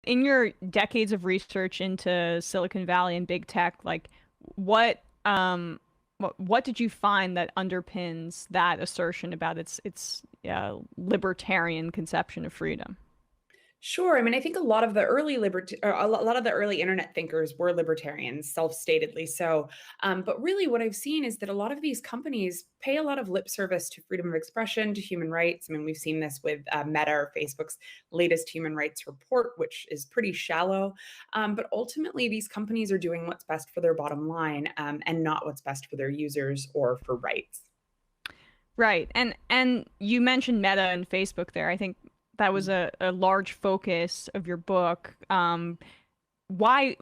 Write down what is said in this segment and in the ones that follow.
in your decades of research into Silicon Valley and big tech, like what what did you find that underpins that assertion about its libertarian conception of freedom? Sure. I mean, I think a lot of the early lot of the early internet thinkers were libertarians, self-statedly so. But really, what I've seen is that a lot of these companies pay a lot of lip service to freedom of expression, to human rights. I mean, we've seen this with Meta or Facebook's latest human rights report, which is pretty shallow. But ultimately, these companies are doing what's best for their bottom line, and not what's best for their users or for rights. Right. And you mentioned Meta and Facebook there. I think that was a large focus of your book. Why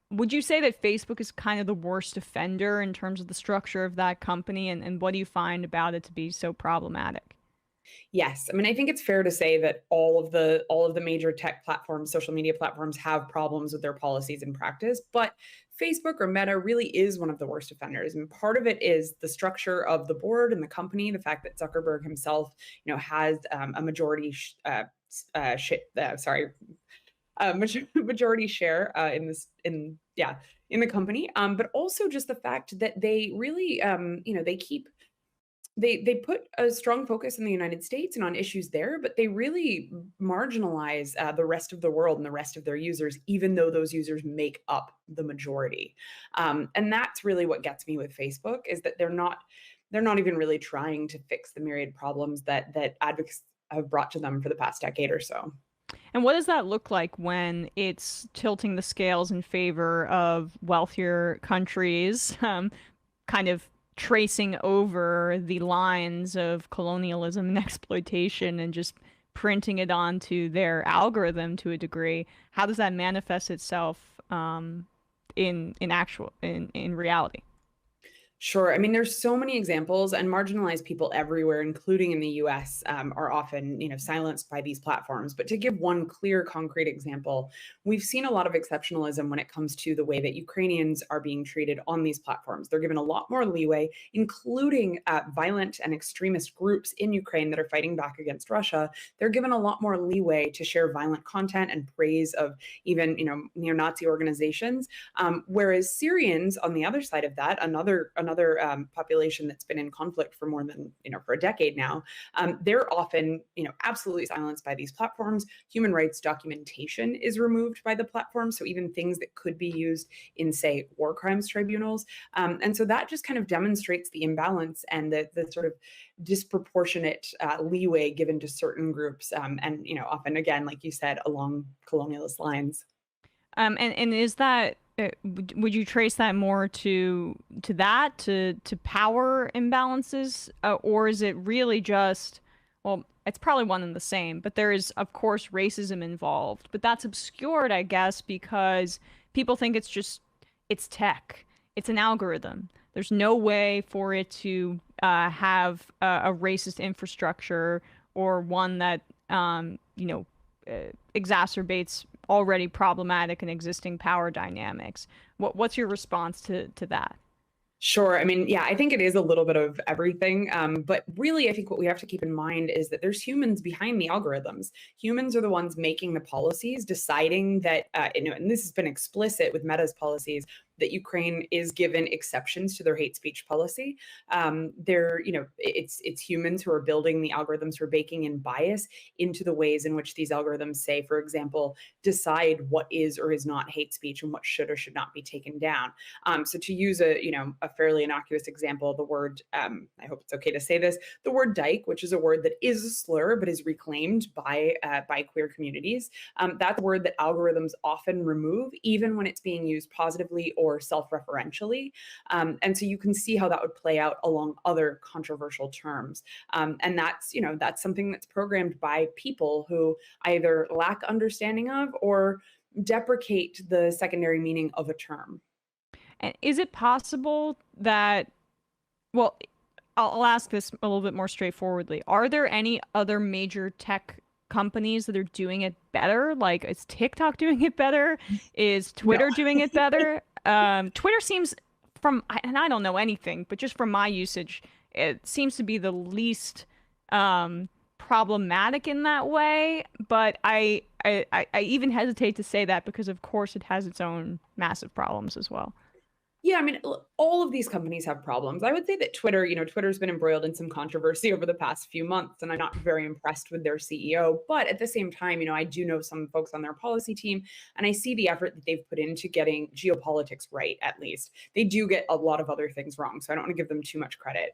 would you say that Facebook is kind of the worst offender in terms of the structure of that company, and what do you find about it to be so problematic? Yes, I mean, I think it's fair to say that all of the major tech platforms, social media platforms have problems with their policies and practice, but Facebook or Meta really is one of the worst offenders. And part of it is the structure of the board and the company, the fact that Zuckerberg himself, has a majority, sorry, majority share in the company. But also just the fact that they really, they put a strong focus in the United States and on issues there, but they really marginalize the rest of the world and the rest of their users, even though those users make up the majority. And that's really what gets me with Facebook is that they're not even really trying to fix the myriad problems that advocates have brought to them for the past decade or so. And what does that look like when it's tilting the scales in favor of wealthier countries, kind of tracing over the lines of colonialism and exploitation and just printing it onto their algorithm to a degree? How does that manifest itself in reality? Sure. I mean, there's so many examples, and marginalized people everywhere, including in the U.S., are often, silenced by these platforms. But to give one clear, concrete example, we've seen a lot of exceptionalism when it comes to the way that Ukrainians are being treated on these platforms. They're given a lot more leeway, including violent and extremist groups in Ukraine that are fighting back against Russia. They're given a lot more leeway to share violent content and praise of even, neo-Nazi organizations. Whereas Syrians, on the other side of that, another population that's been in conflict for more than for a decade now, they're often absolutely silenced by these platforms. Human rights documentation is removed by the platform, so even things that could be used in, say, war crimes tribunals. And so that just kind of demonstrates the imbalance and the sort of disproportionate leeway given to certain groups, and often, again, like you said, along colonialist lines. And is that would you trace that more to power imbalances, or is it really just, well, it's probably one and the same, but there is of course racism involved, but that's obscured, I guess, because people think it's tech, it's an algorithm. There's no way for it to have a racist infrastructure or one that exacerbates already problematic and existing power dynamics. What's your response to that? Sure. I mean, yeah, I think it is a little bit of everything. But really, I think what we have to keep in mind is that there's humans behind the algorithms. Humans are the ones making the policies, deciding that, and this has been explicit with Meta's policies, that Ukraine is given exceptions to their hate speech policy. It's humans who are building the algorithms, who are baking in bias into the ways in which these algorithms say, for example, decide what is or is not hate speech and what should or should not be taken down. So to use a fairly innocuous example, the word, I hope it's okay to say this, the word dyke, which is a word that is a slur but is reclaimed by queer communities. That's a word that algorithms often remove, even when it's being used positively or self-referentially. And so you can see how that would play out along other controversial terms. And that's something that's programmed by people who either lack understanding of or deprecate the secondary meaning of a term. And is it possible that, well, I'll ask this a little bit more straightforwardly. Are there any other major tech companies that are doing it better? Like, is TikTok doing it better? Is No. Twitter doing it better? Twitter seems, and I don't know anything, but just from my usage, it seems to be the least problematic in that way, but I even hesitate to say that because of course it has its own massive problems as well. Yeah, I mean, all of these companies have problems. I would say that Twitter, Twitter's been embroiled in some controversy over the past few months, and I'm not very impressed with their CEO. But at the same time, I do know some folks on their policy team, and I see the effort that they've put into getting geopolitics right, at least. They do get a lot of other things wrong, so I don't want to give them too much credit.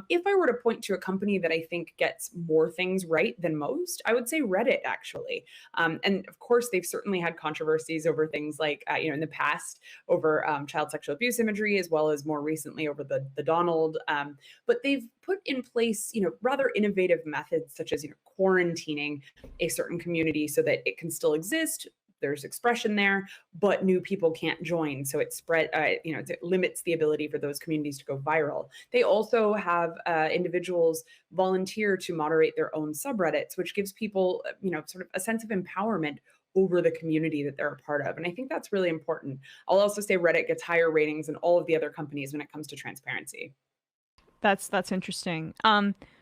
If I were to point to a company that I think gets more things right than most, I would say Reddit, actually. And of course, they've certainly had controversies over things like, in the past, over child sexual abuse imagery, as well as more recently over the Donald. But they've put in place, rather innovative methods such as, quarantining a certain community so that it can still exist. There's expression there, but new people can't join. So it it limits the ability for those communities to go viral. They also have individuals volunteer to moderate their own subreddits, which gives people, sort of a sense of empowerment over the community that they're a part of. And I think that's really important. I'll also say Reddit gets higher ratings than all of the other companies when it comes to transparency. That's interesting.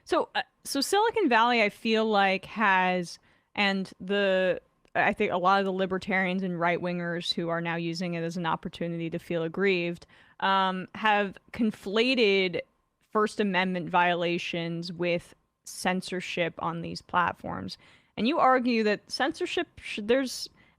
So Silicon Valley, I feel like has, and I think a lot of the libertarians and right wingers who are now using it as an opportunity to feel aggrieved, have conflated First Amendment violations with censorship on these platforms. And you argue that censorship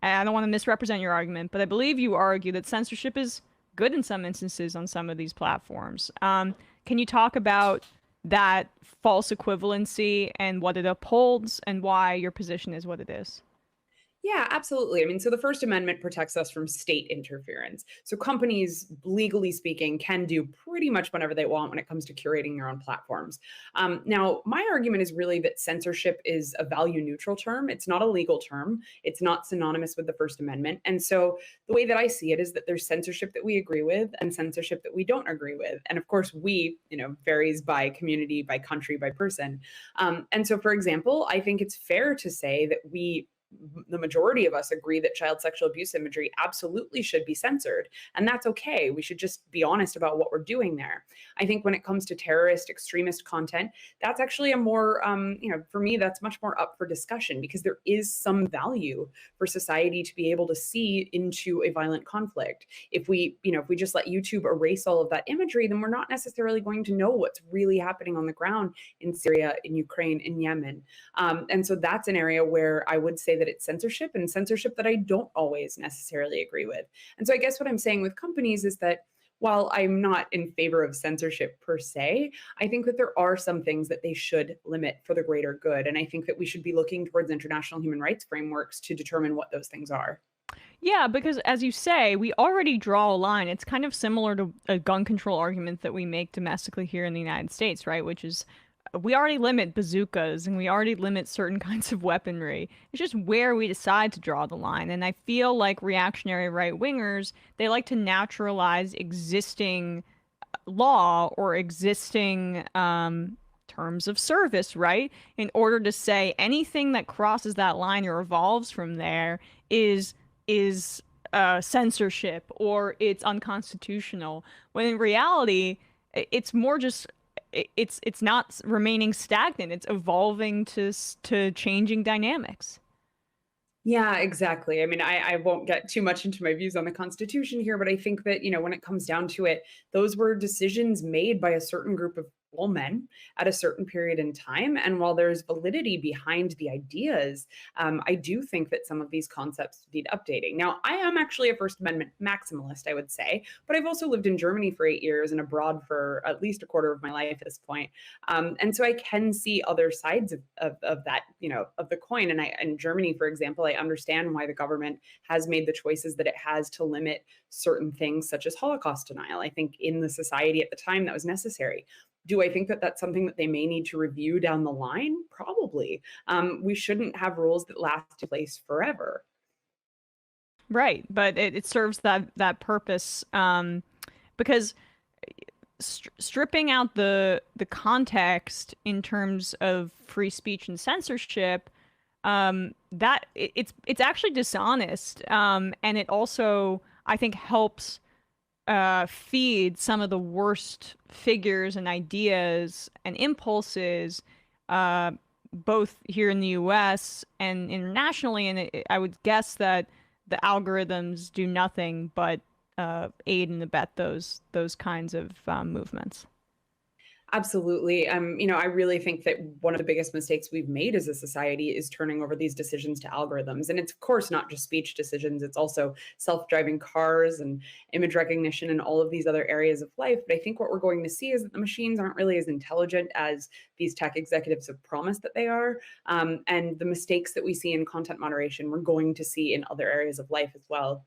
I don't want to misrepresent your argument, but I believe you argue that censorship is good in some instances on some of these platforms. Can you talk about that false equivalency and what it upholds and why your position is what it is? Yeah, absolutely. I mean, so the First Amendment protects us from state interference. So companies, legally speaking, can do pretty much whatever they want when it comes to curating their own platforms. Now, my argument is really that censorship is a value neutral term. It's not a legal term. It's not synonymous with the First Amendment. And so the way that I see it is that there's censorship that we agree with and censorship that we don't agree with. And of course, varies by community, by country, by person. And so, for example, I think it's fair to say that the majority of us agree that child sexual abuse imagery absolutely should be censored. And that's okay. We should just be honest about what we're doing there. I think when it comes to terrorist, extremist content, that's actually a more, for me, that's much more up for discussion because there is some value for society to be able to see into a violent conflict. If we just let YouTube erase all of that imagery, then we're not necessarily going to know what's really happening on the ground in Syria, in Ukraine, in Yemen. And so that's an area where I would say that it's censorship and censorship that I don't always necessarily agree with. And so I guess what I'm saying with companies is that while I'm not in favor of censorship per se, I think that there are some things that they should limit for the greater good. And I think that we should be looking towards international human rights frameworks to determine what those things are. Yeah, because as you say, we already draw a line. It's kind of similar to a gun control argument that we make domestically here in the United States, right? Which is we already limit bazookas and we already limit certain kinds of weaponry. It's just where we decide to draw the line. And I feel like reactionary right wingers, they like to naturalize existing law or existing terms of service, right? In order to say anything that crosses that line or evolves from there is censorship or it's unconstitutional. When in reality, it's more just it's not remaining stagnant. It's evolving to changing dynamics. Yeah, exactly. I mean, I won't get too much into my views on the Constitution here, but I think that, when it comes down to it, those were decisions made by a certain group of all men at a certain period in time. And while there's validity behind the ideas, I do think that some of these concepts need updating. Now, I am actually a First Amendment maximalist, I would say, but I've also lived in Germany for 8 years and abroad for at least a quarter of my life at this point. And so I can see other sides of that, of the coin. And in Germany, for example, I understand why the government has made the choices that it has to limit certain things such as Holocaust denial. I think in the society at the time that was necessary. Do I think that that's something that they may need to review down the line? Probably. We shouldn't have rules that last in place forever. Right, but it serves that purpose because stripping out the context in terms of free speech and censorship, it's actually dishonest, and it also I think helps feed some of the worst figures and ideas and impulses both here in the US and internationally. And I would guess that the algorithms do nothing but aid and abet those kinds of movements. Absolutely. I really think that one of the biggest mistakes we've made as a society is turning over these decisions to algorithms. And it's, of course, not just speech decisions, it's also self-driving cars and image recognition and all of these other areas of life. But I think what we're going to see is that the machines aren't really as intelligent as these tech executives have promised that they are. And the mistakes that we see in content moderation, we're going to see in other areas of life as well.